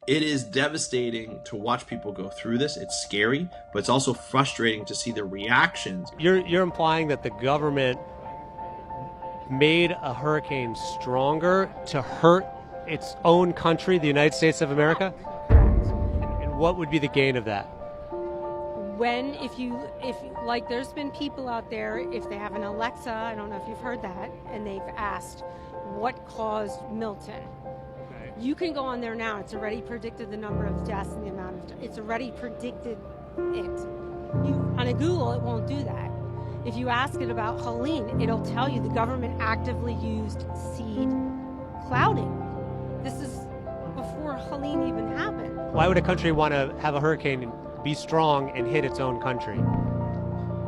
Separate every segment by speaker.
Speaker 1: It is devastating to watch people go through this. It's scary, but it's also frustrating to see the reactions.
Speaker 2: You're implying that the government made a hurricane stronger to hurt its own country, the United States of America? And what would be the gain of that?
Speaker 3: If like, there's been people out there, if they have an Alexa, I don't know if you've heard that, and they've asked what caused Milton.
Speaker 2: Okay.
Speaker 3: You can go on there now. It's already predicted the number of deaths and the amount of, it's already predicted it. On a Google, it won't do that. If you ask it about Helene, it'll tell you the government actively used seed clouding. This is before Helene even happened.
Speaker 2: Why would a country want to have a hurricane be strong and hit its own country?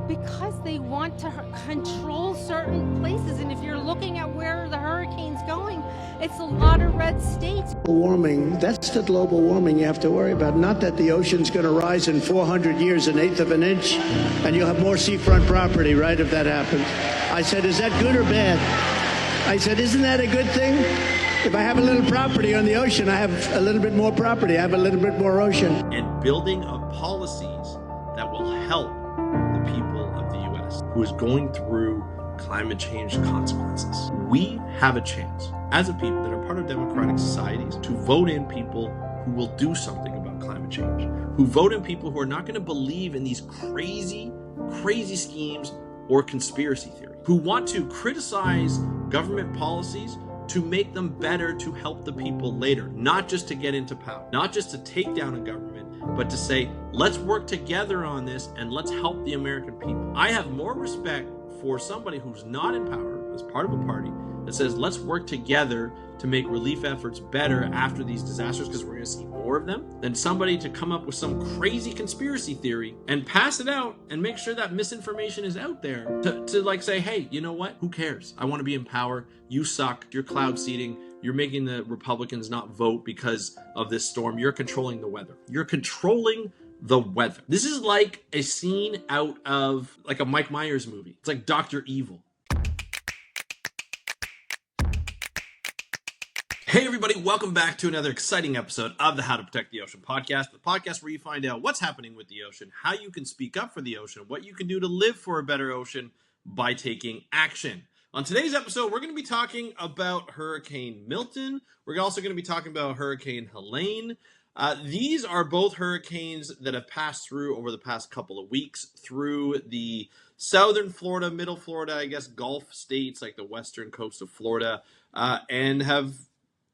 Speaker 3: Because they want to control certain places. And if you're looking at where the hurricane's going, it's a lot of red states.
Speaker 4: Warming, that's the global warming you have to worry about. Not that the ocean's going to rise in 400 years an eighth of an inch, and you'll have more seafront property, right, if that happens. I said, is that good or bad? I said, isn't that a good thing? If I have a little property on the ocean, I have a little bit more property. I have a little bit more ocean.
Speaker 1: And building of policies that will help the people of the U.S. who is going through climate change consequences. We have a chance, as a people that are part of democratic societies, to vote in people who will do something about climate change, who vote in people who are not going to believe in these crazy schemes or conspiracy theories, who want to criticize government policies to make them better to help the people later, not just to get into power, not just to take down a government, but to say, let's work together on this and let's help the American people. I have more respect for somebody who's not in power as part of a party that says, let's work together to make relief efforts better after these disasters, because we're going to see more of them, than somebody to come up with some crazy conspiracy theory and pass it out and make sure that misinformation is out there to like say, hey, you know what? Who cares? I want to be in power. You suck. You're cloud seeding. You're making the Republicans not vote because of this storm. You're controlling the weather. You're controlling the weather. This is like a scene out of like a Mike Myers movie. It's like Dr. Evil. Hey everybody, welcome back to another exciting episode of the How to Protect the Ocean podcast, the podcast where you find out what's happening with the ocean, how you can speak up for the ocean, what you can do to live for a better ocean by taking action. On today's episode, we're going to be talking about Hurricane Milton. We're also going to be talking about Hurricane Helene. These are both hurricanes that have passed through over the past couple of weeks through the southern Florida, middle Florida, I guess Gulf states like the western coast of Florida, and have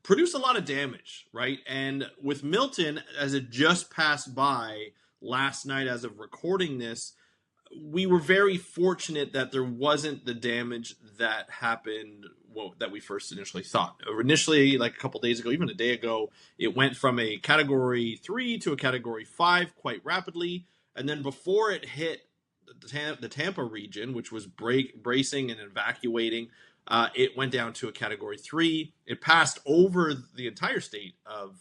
Speaker 1: produced a lot of damage, right? And with Milton, as it just passed by last night as of recording this, we were very fortunate that there wasn't the damage that happened that we first initially thought. Initially, like a couple days ago, even a day ago, it went from a Category 3 to a Category 5 quite rapidly. And then before it hit the Tampa region, which was bracing and evacuating, it went down to a Category 3. It passed over the entire state of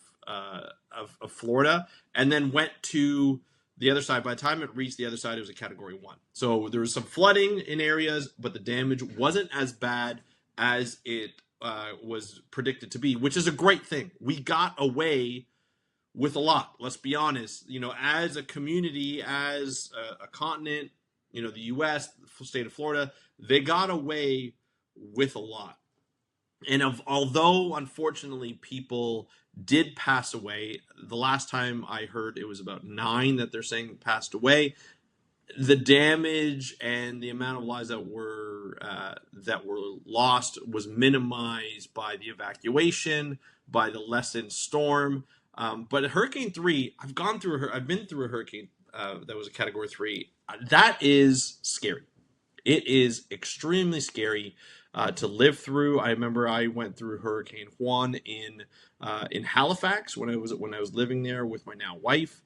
Speaker 1: Florida and then went to the other side. By the time it reached the other side, it was a Category 1. So there was some flooding in areas, but the damage wasn't as bad as it was predicted to be, which is a great thing. We got away with a lot. Let's be honest. You know, as a community, as a continent, you know, the U.S., the state of Florida, they got away with a lot. And although unfortunately people did pass away, the last time I heard it was about 9 that they're saying passed away. The damage and the amount of lives that were lost was minimized by the evacuation, by the lessened storm. But Hurricane 3, I've been through a hurricane that was a Category 3. That is scary. It is extremely scary to live through. I remember I went through Hurricane Juan in Halifax when I was living there with my now wife.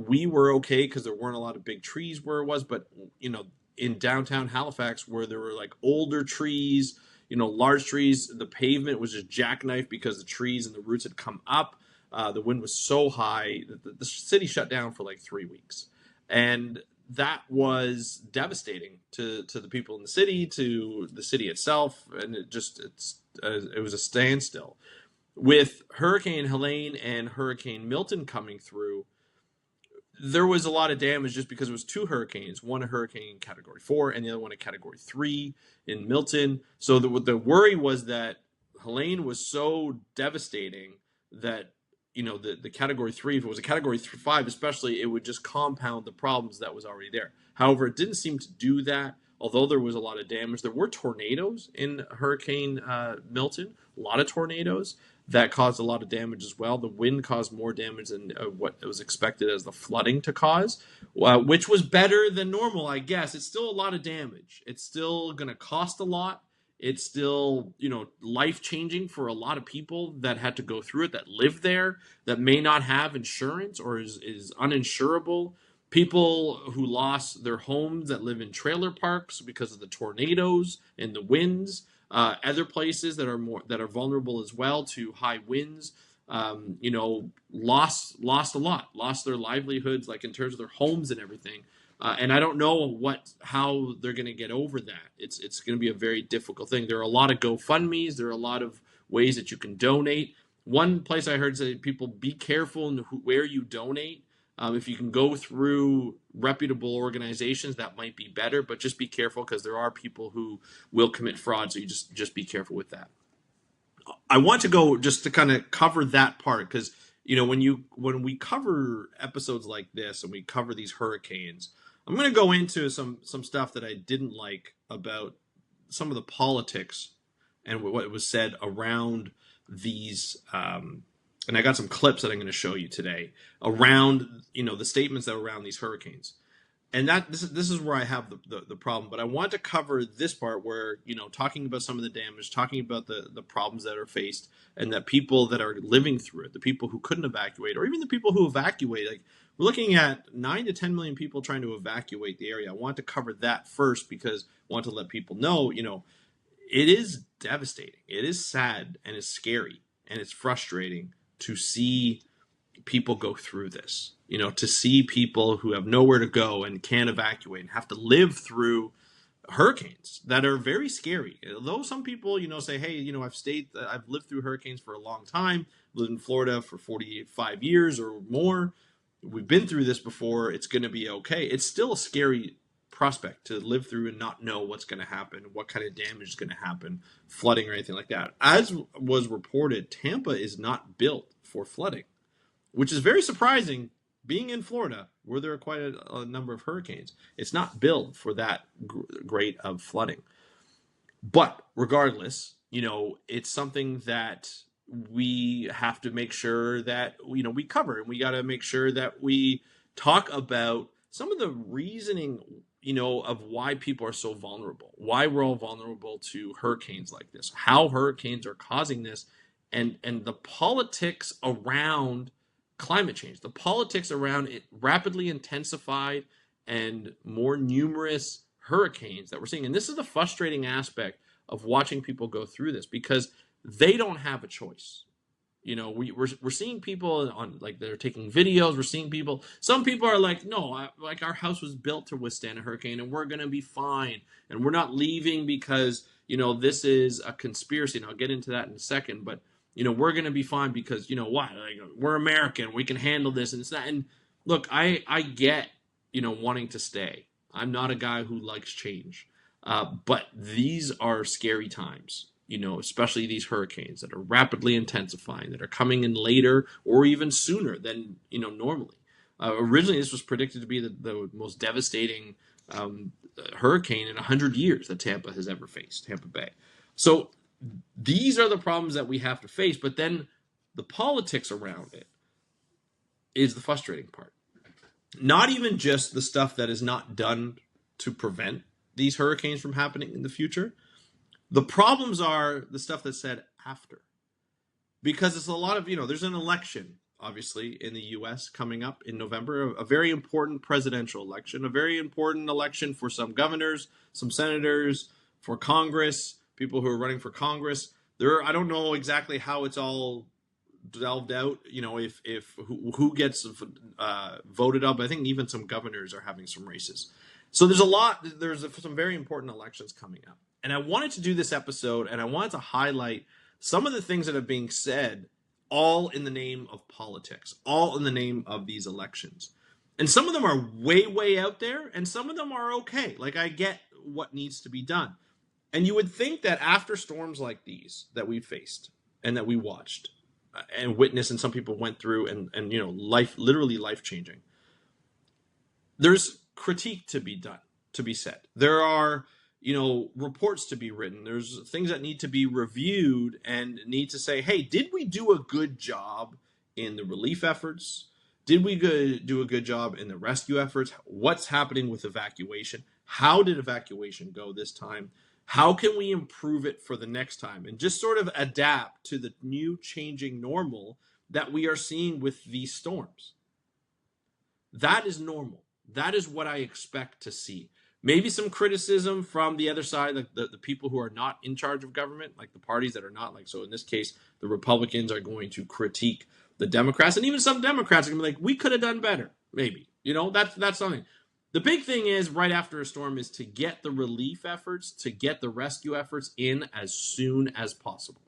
Speaker 1: We were okay because there weren't a lot of big trees where it was, but you know, in downtown Halifax where there were like older trees, you know, large trees, the pavement was just jackknifed because the trees and the roots had come up. The wind was so high that the city shut down for like 3 weeks, and that was devastating to the people in the city, to the city itself, and it was a standstill. with Hurricane Helene and Hurricane Milton coming through, there was a lot of damage just because it was two hurricanes, one a hurricane category 4 and the other one a category 3 in Milton. So the worry was that Helene was so devastating that, the category 3, if it was a category 5 especially, it would just compound the problems that was already there. However, it didn't seem to do that. Although there was a lot of damage, there were tornadoes in Hurricane Milton, a lot of tornadoes that caused a lot of damage as well. The wind caused more damage than what was expected as the flooding to cause, which was better than normal, I guess. It's still a lot of damage. It's still going to cost a lot. It's still, life-changing for a lot of people that had to go through it, that live there, that may not have insurance or is uninsurable. People who lost their homes that live in trailer parks because of the tornadoes and the winds. Other places that are vulnerable as well to high winds. Lost a lot, lost their livelihoods, like in terms of their homes and everything. And I don't know how they're going to get over that. It's going to be a very difficult thing. There are a lot of GoFundMes. There are a lot of ways that you can donate. One place I heard say, people, be careful in where you donate. If you can go through reputable organizations, that might be better, but just be careful because there are people who will commit fraud, so you just be careful with that. I want to go just to kind of cover that part because, when we cover episodes like this and we cover these hurricanes, I'm going to go into some stuff that I didn't like about some of the politics and what was said around these and I got some clips that I'm going to show you today around, the statements that are around these hurricanes. And this is where I have the problem. But I want to cover this part where, talking about some of the damage, talking about the problems that are faced, and that people that are living through it, the people who couldn't evacuate, or even the people who evacuate. Like, we're looking at 9 to 10 million people trying to evacuate the area. I want to cover that first because I want to let people know, it is devastating. It is sad and it's scary and it's frustrating to see people go through this, to see people who have nowhere to go and can't evacuate and have to live through hurricanes that are very scary. Though some people, say, hey, I've lived through hurricanes for a long time, lived in Florida for 45 years or more. We've been through this before. It's going to be okay. It's still a scary prospect to live through and not know what's going to happen, what kind of damage is going to happen, flooding or anything like that. As was reported, Tampa is not built for flooding, which is very surprising. Being in Florida, where there are quite a number of hurricanes, it's not built for that great of flooding. But regardless, it's something that we have to make sure that, we cover, and we got to make sure that we talk about some of the reasoning, of why people are so vulnerable, why we're all vulnerable to hurricanes like this, how hurricanes are causing this, and the politics around climate change, the politics around it rapidly intensified and more numerous hurricanes that we're seeing. And this is the frustrating aspect of watching people go through this because they don't have a choice. We're seeing people on, like, they're taking videos. We're seeing people. Some people are like, no, our house was built to withstand a hurricane, and we're gonna be fine, and we're not leaving because this is a conspiracy. And I'll get into that in a second, but we're gonna be fine because we're American. We can handle this, and it's not. And look, I get wanting to stay. I'm not a guy who likes change, but these are scary times. Especially these hurricanes that are rapidly intensifying, that are coming in later or even sooner than, normally. Originally, this was predicted to be the most devastating hurricane in 100 years that Tampa has ever faced, Tampa Bay. So these are the problems that we have to face, but then the politics around it is the frustrating part. Not even just the stuff that is not done to prevent these hurricanes from happening in the future. The problems are the stuff that's said after. Because it's a lot of, there's an election, obviously, in the U.S. coming up in November, a very important presidential election, a very important election for some governors, some senators, for Congress, people who are running for Congress. I don't know exactly how it's all delved out, if who gets voted up. I think even some governors are having some races. So there's some very important elections coming up. And I wanted to do this episode, and I wanted to highlight some of the things that are being said, all in the name of politics, all in the name of these elections. And some of them are way, way out there, and some of them are okay. Like, I get what needs to be done. And you would think that after storms like these that we faced and that we watched and witnessed, and some people went through, and literally life changing, there's critique to be done, to be said. There are, reports to be written. There's things that need to be reviewed and need to say, hey, did we do a good job in the relief efforts? Did we do a good job in the rescue efforts? What's happening with evacuation? How did evacuation go this time? How can we improve it for the next time? And just sort of adapt to the new changing normal that we are seeing with these storms. That is normal. That is what I expect to see. Maybe some criticism from the other side, like the people who are not in charge of government, like the parties that are not, like, so in this case, the Republicans are going to critique the Democrats, and even some Democrats are going to be like, we could have done better, maybe. That's something. The big thing is, right after a storm, is to get the relief efforts, to get the rescue efforts in as soon as possible.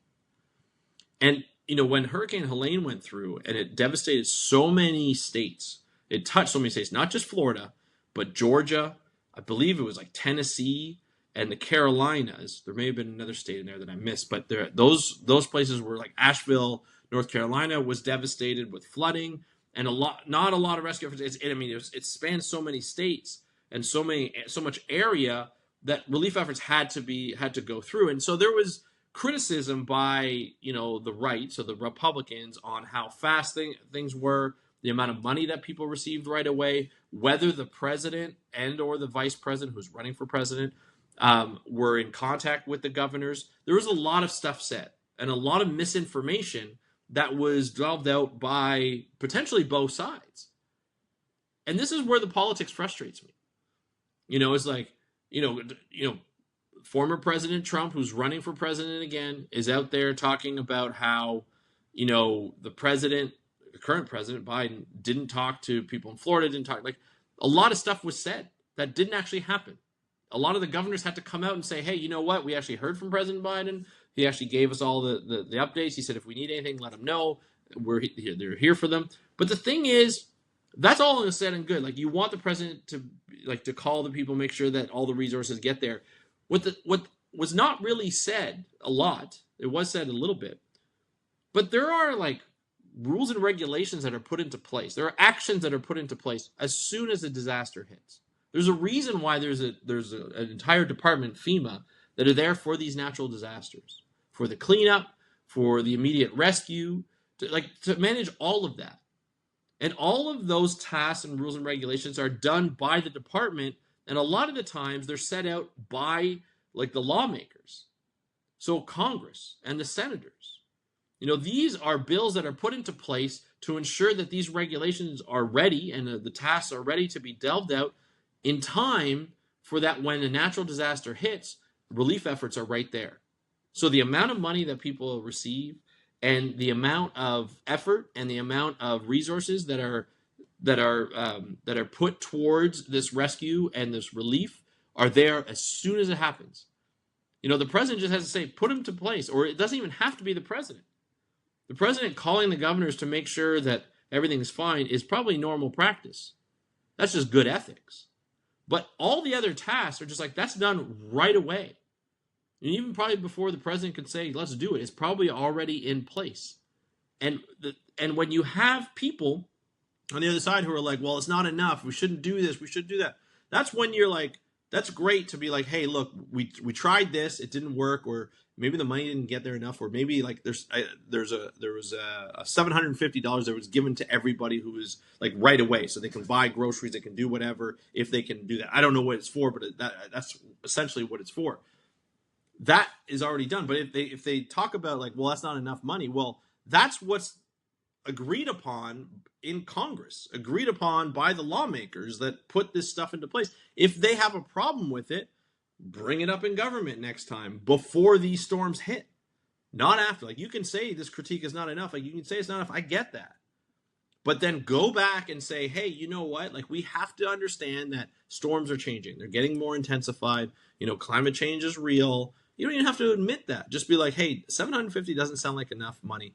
Speaker 1: And, when Hurricane Helene went through and it devastated so many states, it touched so many states, not just Florida, but Georgia, I believe it was like Tennessee and the Carolinas. There may have been another state in there that I missed, but those places were like Asheville, North Carolina was devastated with flooding, and not a lot of rescue efforts. It spans so many states and so much area that relief efforts had to go through. And so there was criticism by the right, so the Republicans, on how fast things were, the amount of money that people received right away, whether the president and or the vice president who's running for president were in contact with the governors. There was a lot of stuff said and a lot of misinformation that was delved out by potentially both sides. And this is where the politics frustrates me. It's like, former President Trump, who's running for president again, is out there talking about how, the current President Biden didn't talk to people in Florida, didn't talk. Like, a lot of stuff was said that didn't actually happen. A lot of the governors had to come out and say, hey, you know what? We actually heard from President Biden. He actually gave us all the updates. He said, if we need anything, let them know. They're here for them. But the thing is, that's all said and good. Like, you want the president to call the people, make sure that all the resources get there. What was not really said a lot, it was said a little bit, but there are rules and regulations that are put into place. There are actions that are put into place as soon as a disaster hits. There's a reason why there's an entire department, FEMA, that are there for these natural disasters, for the cleanup, for the immediate rescue, to manage all of that. And all of those tasks and rules and regulations are done by the department, and a lot of the times they're set out by the lawmakers. So Congress and the senators. These are bills that are put into place to ensure that these regulations are ready and the tasks are ready to be delved out in time for that when a natural disaster hits, relief efforts are right there. So the amount of money that people receive and the amount of effort and the amount of resources that are put towards this rescue and this relief are there as soon as it happens. The president just has to say, put them to place, or it doesn't even have to be the president. The president calling the governors to make sure that everything is fine is probably normal practice. That's just good ethics. But all the other tasks are just that's done right away. And even probably before the president could say, let's do it, it's probably already in place. And when you have people on the other side who are like, well, it's not enough, we shouldn't do this, we should do that. That's when you're like, that's great to be like, hey, look, we tried this, it didn't work, or maybe the money didn't get there enough, or maybe there was a $750 that was given to everybody who was right away, so they can buy groceries, they can do whatever if they can do that. I don't know what it's for, but that's essentially what it's for. That is already done. But if they talk about well, that's not enough money, well, that's what's agreed upon in Congress, agreed upon by the lawmakers that put this stuff into place. If they have a problem with it, bring it up in government next time before these storms hit, not after. You can say this critique is not enough. You can say it's not enough. I get that. But then go back and say, hey, you know what? We have to understand that storms are changing. They're getting more intensified. Climate change is real. You don't even have to admit that. Just be like, hey, 750 doesn't sound like enough money.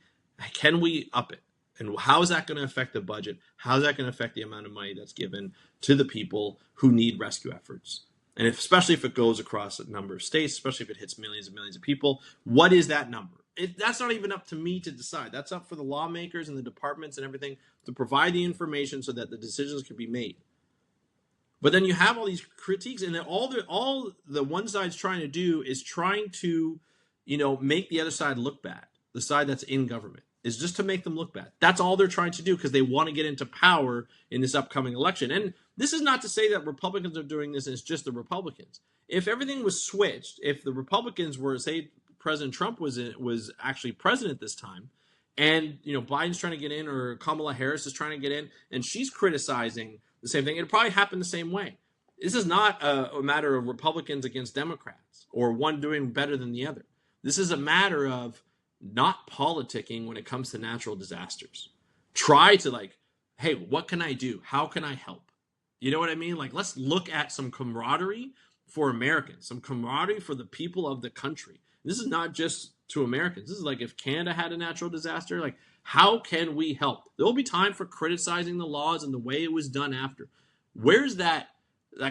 Speaker 1: Can we up it? And how is that going to affect the budget? How is that going to affect the amount of money that's given to the people who need rescue efforts? And especially if it goes across a number of states, especially if it hits millions and millions of people, what is that number? That's not even up to me to decide. That's up for the lawmakers and the departments and everything to provide the information so that the decisions can be made. But then you have all these critiques, and then all the one side's trying to do is trying to, make the other side look bad. The side that's in government is just to make them look bad. That's all they're trying to do because they want to get into power in this upcoming election. And this is not to say that Republicans are doing this and it's just the Republicans. If everything was switched, if the Republicans were, say, President Trump was actually president this time, and Biden's trying to get in or Kamala Harris is trying to get in, and she's criticizing the same thing, it'd probably happen the same way. This is not a matter of Republicans against Democrats or one doing better than the other. This is a matter of not politicking when it comes to natural disasters. Try to hey, what can I do? How can I help? You know what I mean? Let's look at some camaraderie for Americans, some camaraderie for the people of the country. This is not just to Americans. This is if Canada had a natural disaster, how can we help? There will be time for criticizing the laws and the way it was done after. Where's that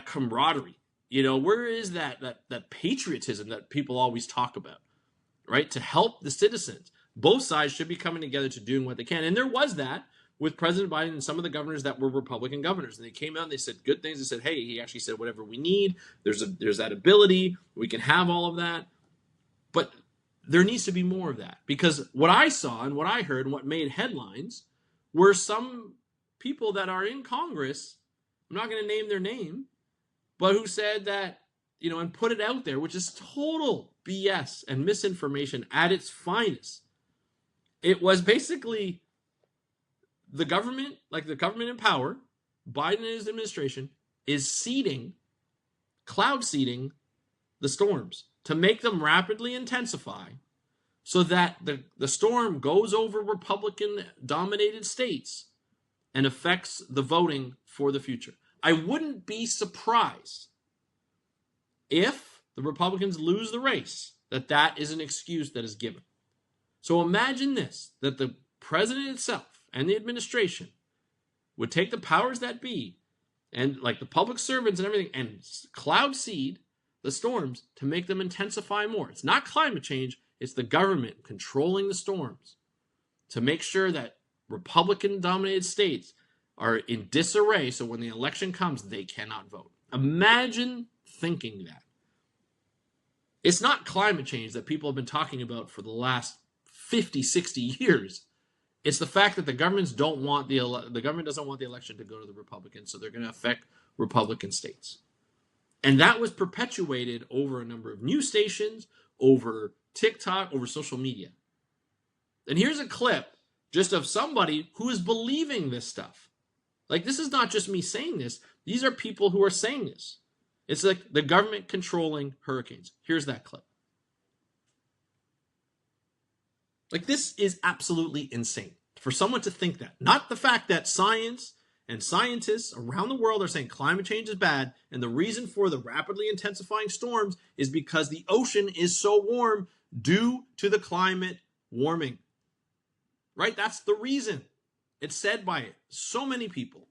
Speaker 1: camaraderie? Where is that patriotism that people always talk about? Right? To help the citizens. Both sides should be coming together to doing what they can. And there was that with President Biden and some of the governors that were Republican governors. And they came out and they said good things. They said, hey, he actually said whatever we need. There's that ability. We can have all of that. But there needs to be more of that. Because what I saw and what I heard and what made headlines were some people that are in Congress, I'm not going to name their name, but who said that, and put it out there, which is total BS and misinformation at its finest. It was basically the government, the government in power, Biden and his administration, is cloud seeding the storms to make them rapidly intensify so that the storm goes over Republican-dominated states and affects the voting for the future. I wouldn't be surprised if the Republicans lose the race, that is an excuse that is given. So imagine this, that the president itself and the administration would take the powers that be and the public servants and everything and cloud seed the storms to make them intensify more. It's not climate change, it's the government controlling the storms to make sure that Republican-dominated states are in disarray so when the election comes, they cannot vote. Imagine thinking that. It's not climate change that people have been talking about for the last 50, 60 years. It's the fact that the government doesn't want the election to go to the Republicans, so they're going to affect Republican states. And that was perpetuated over a number of news stations, over TikTok, over social media. And here's a clip just of somebody who is believing this stuff. This is not just me saying this. These are people who are saying this. It's the government controlling hurricanes. Here's that clip. This is absolutely insane for someone to think that. Not the fact that science and scientists around the world are saying climate change is bad, and the reason for the rapidly intensifying storms is because the ocean is so warm due to the climate warming. Right? That's the reason. It's said by so many people.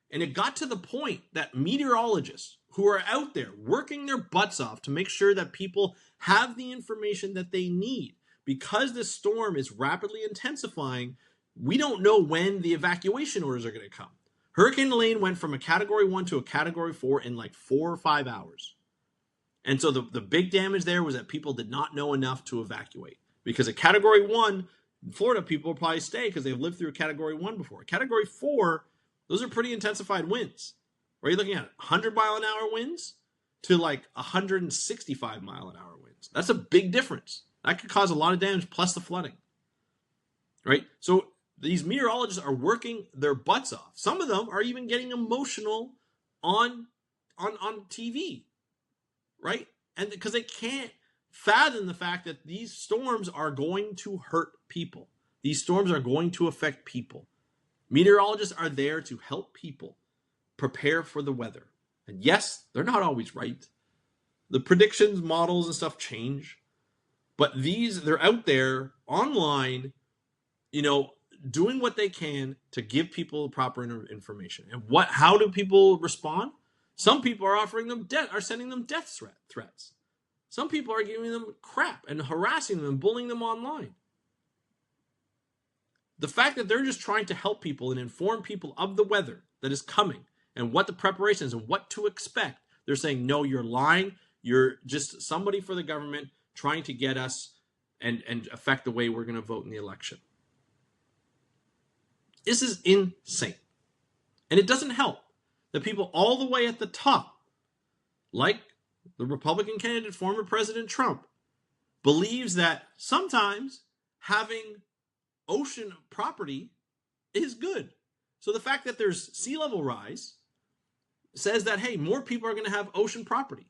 Speaker 1: And it got to the point that meteorologists who are out there working their butts off to make sure that people have the information that they need, because this storm is rapidly intensifying, we don't know when the evacuation orders are going to come. Hurricane Helene went from a Category 1 to a Category 4 in 4 or 5 hours. And so the big damage there was that people did not know enough to evacuate. Because a Category 1, Florida people will probably stay because they've lived through a Category 1 before. Category 4, those are pretty intensified winds. Are you looking at 100-mile-an-hour winds to 165-mile-an-hour winds? That's a big difference. That could cause a lot of damage, plus the flooding. Right? So these meteorologists are working their butts off. Some of them are even getting emotional on TV. Right? And because they can't fathom the fact that these storms are going to hurt people. These storms are going to affect people. Meteorologists are there to help people prepare for the weather. And yes, they're not always right. The predictions, models, and stuff change. But they're out there online, doing what they can to give people proper information. And how do people respond? Some people are offering them are sending them death threats. Some people are giving them crap and harassing them and bullying them online. The fact that they're just trying to help people and inform people of the weather that is coming and what the preparation is and what to expect, they're saying, no, you're lying. You're just somebody for the government trying to get us and affect the way we're going to vote in the election. This is insane. And it doesn't help that people all the way at the top, like the Republican candidate, former President Trump, believes that sometimes having ocean property is good. So the fact that there's sea level rise says that, hey, more people are going to have ocean property.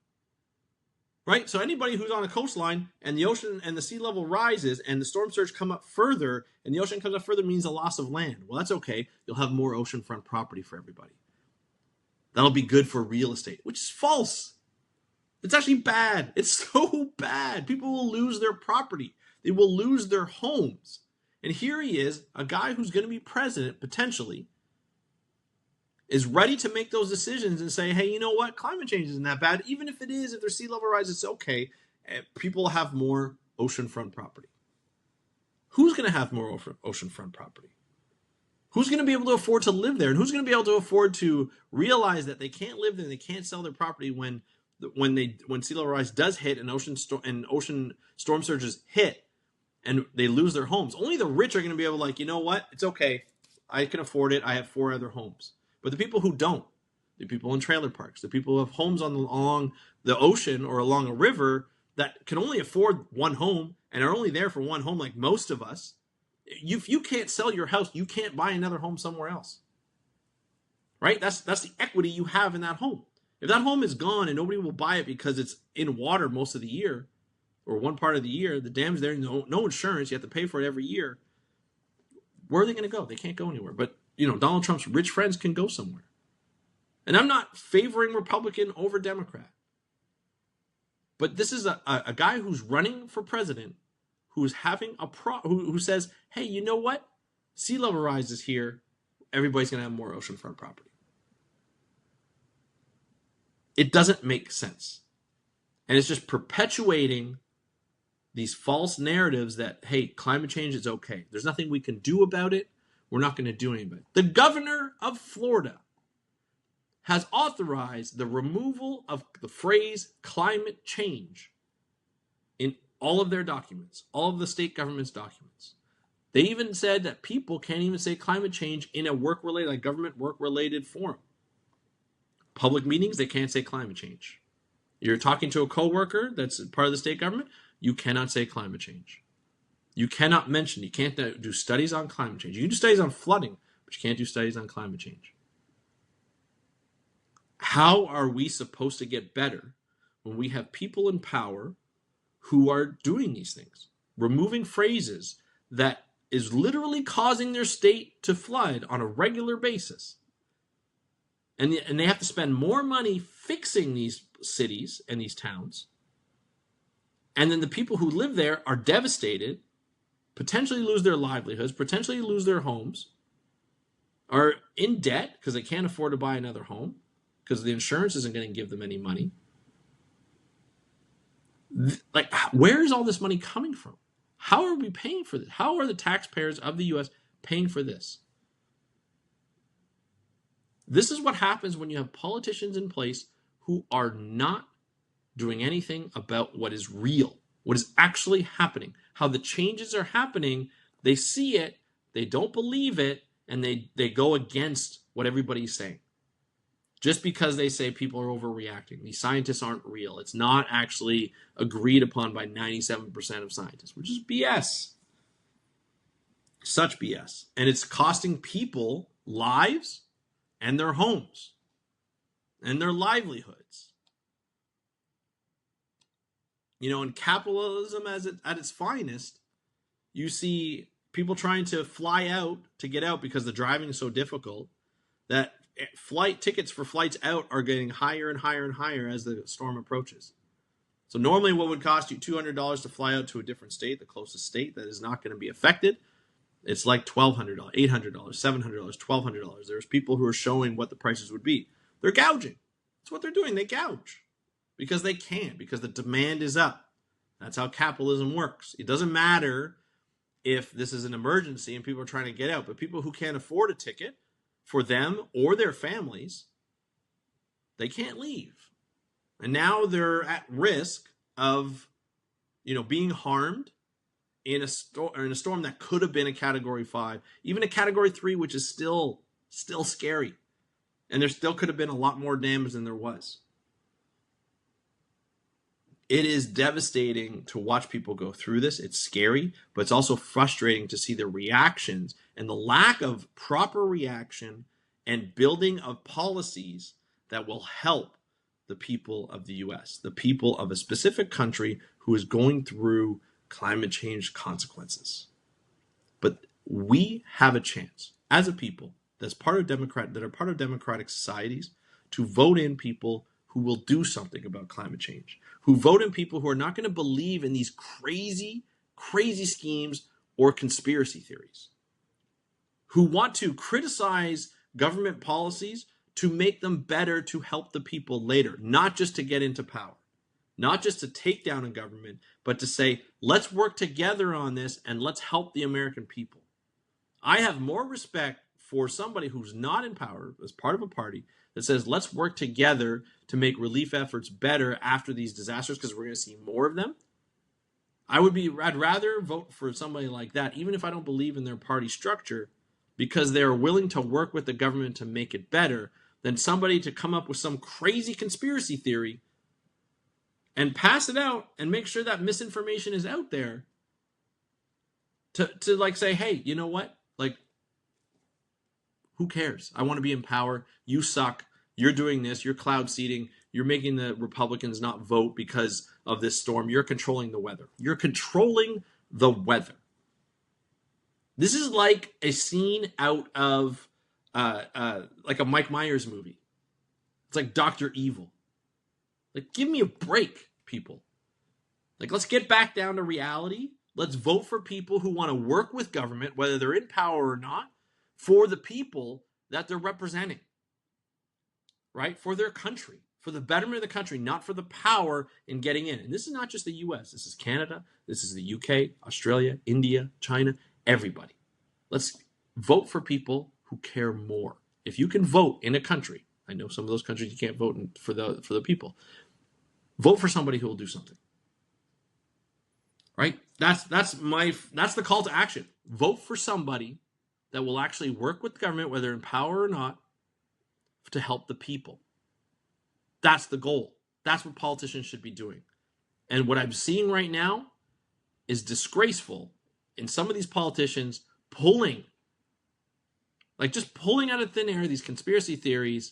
Speaker 1: Right? So anybody who's on a coastline and the ocean and the sea level rises and the storm surge come up further and the ocean comes up further means a loss of land. Well, that's okay. You'll have more oceanfront property for everybody. That'll be good for real estate, which is false. It's actually bad. It's so bad. People will lose their property. They will lose their homes. And here he is, a guy who's going to be president potentially, is ready to make those decisions and say, hey, you know what? Climate change isn't that bad. Even if it is, if there's sea level rise, it's okay. People have more oceanfront property. Who's going to have more oceanfront property? Who's going to be able to afford to live there? And who's going to be able to afford to realize that they can't live there and they can't sell their property when sea level rise does hit and ocean storm surges hit and they lose their homes? Only the rich are going to be able to, like, you know what? It's okay. I can afford it. I have 4 other homes. But the people who don't, the people in trailer parks, the people who have homes along the ocean or along a river that can only afford one home and are only there for one home, like most of us, if you can't sell your house, you can't buy another home somewhere else. Right? That's the equity you have in that home. If that home is gone and nobody will buy it because it's in water most of the year or one part of the year, the dam's there, no insurance, you have to pay for it every year, where are they going to go? They can't go anywhere. But Donald Trump's rich friends can go somewhere. And I'm not favoring Republican over Democrat. But this is a guy who's running for president, who's having who says, hey, you know what? Sea level rise is here. Everybody's going to have more oceanfront property. It doesn't make sense. And it's just perpetuating these false narratives that, hey, climate change is okay. There's nothing we can do about it. We're not going to do anything. The governor of Florida has authorized the removal of the phrase climate change in all of their documents, all of the state government's documents. They even said that people can't even say climate change in a work-related, like government work-related forum. Public meetings, they can't say climate change. You're talking to a coworker that's part of the state government, you cannot say climate change. You cannot mention, you can't do studies on climate change. You can do studies on flooding, but you can't do studies on climate change. How are we supposed to get better when we have people in power who are doing these things? Removing phrases that is literally causing their state to flood on a regular basis. And they have to spend more money fixing these cities and these towns. And then the people who live there are devastated, potentially lose their livelihoods, potentially lose their homes, are in debt because they can't afford to buy another home because the insurance isn't going to give them any money. Like, where is all this money coming from? How are we paying for this? How are the taxpayers of the U.S. paying for this? This is what happens when you have politicians in place who are not doing anything about what is real, what is actually happening, how the changes are happening. They see it, they don't believe it, and they go against what everybody's saying. Just because they say people are overreacting. These scientists aren't real. It's not actually agreed upon by 97% of scientists, which is BS. Such BS. And it's costing people lives and their homes and their livelihoods. In capitalism at its finest, you see people trying to fly out to get out because the driving is so difficult that flight tickets for flights out are getting higher and higher and higher as the storm approaches. So normally what would cost you $200 to fly out to a different state, the closest state that is not going to be affected, it's like $1,200, $800, $700, $1,200. There's people who are showing what the prices would be. They're gouging. That's what they're doing. They gouge because they can, because the demand is up. That's how capitalism works. It doesn't matter if this is an emergency and people are trying to get out, but people who can't afford a ticket for them or their families, they can't leave. And now they're at risk of, being harmed in a storm that could have been a Category 5, even a Category 3, which is still scary. And there still could have been a lot more damage than there was. It is devastating to watch people go through this. It's scary, but it's also frustrating to see the reactions and the lack of proper reaction and building of policies that will help the people of the U.S., the people of a specific country who is going through climate change consequences. But we have a chance as a people that are part of democratic societies to vote in people who will do something about climate change, who vote in people who are not going to believe in these crazy schemes or conspiracy theories, who want to criticize government policies to make them better to help the people later, not just to get into power, not just to take down a government, but to say, let's work together on this and let's help the American people. I have more respect for somebody who's not in power as part of a party that says, let's work together to make relief efforts better after these disasters, because we're going to see more of them. I'd rather vote for somebody like that, even if I don't believe in their party structure, because they're willing to work with the government to make it better, than somebody to come up with some crazy conspiracy theory and pass it out and make sure that misinformation is out there to like say, hey, you know what? Like, who cares? I want to be in power. You suck. You're doing this. You're cloud seeding. You're making the Republicans not vote because of this storm. You're controlling the weather. You're controlling the weather. This is like a scene out of like a Mike Myers movie. It's like Dr. Evil. Like, give me a break, people. Like, let's get back down to reality. Let's vote for people who want to work with government, whether they're in power or not, for the people that they're representing, right? For their country, for the betterment of the country, not for the power in getting in. And this is not just the U.S. This is Canada. This is the U.K., Australia, India, China, everybody. Let's vote for people who care more. If you can vote in a country, I know some of those countries you can't vote for the people. Vote for somebody who will do something. Right? That's the call to action. Vote for somebody that will actually work with the government, whether in power or not, to help the people. That's the goal. That's what politicians should be doing. And what I'm seeing right now is disgraceful in some of these politicians pulling out of thin air these conspiracy theories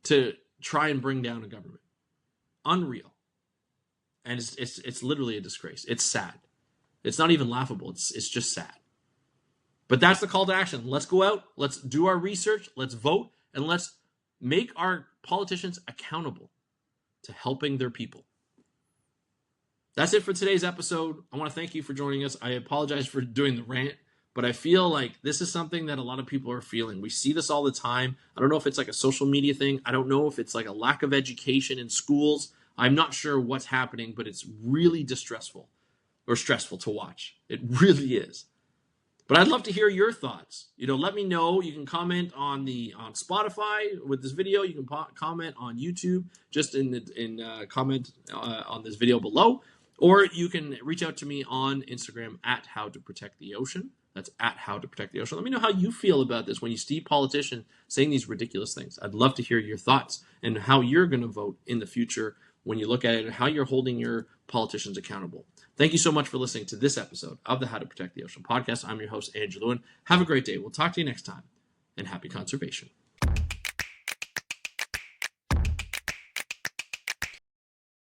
Speaker 1: to try and bring down a government. Unreal. And it's literally a disgrace. It's sad. It's not even laughable. It's just sad. But that's the call to action. Let's go out. Let's do our research. Let's vote. And let's make our politicians accountable to helping their people. That's it for today's episode. I want to thank you for joining us. I apologize for doing the rant, but I feel like this is something that a lot of people are feeling. We see this all the time. I don't know if it's like a social media thing. I don't know if it's like a lack of education in schools. I'm not sure what's happening, but it's really stressful to watch. It really is. But I'd love to hear your thoughts. Let me know. You can comment on Spotify with this video. You can comment on YouTube, just comment on this video below. Or you can reach out to me on Instagram at How to Protect the Ocean. That's at How to Protect the Ocean. Let me know how you feel about this when you see politicians saying these ridiculous things. I'd love to hear your thoughts and how you're going to vote in the future when you look at it and how you're holding your politicians accountable. Thank you so much for listening to this episode of the How to Protect the Ocean podcast. I'm your host, Andrew Lewin. Have a great day. We'll talk to you next time, and happy conservation.